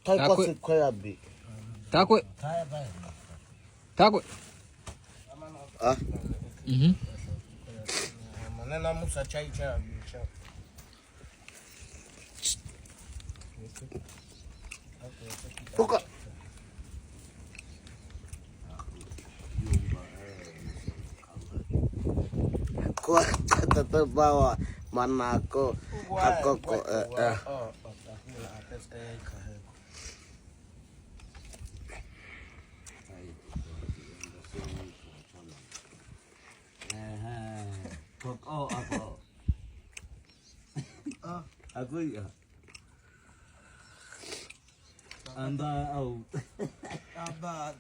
Takwe koyabi. Takwe. Takwe. Ah. Manena Musa chai cha. Buka. Kuat tetap bawa mana aku kok aku ya anda out Abag.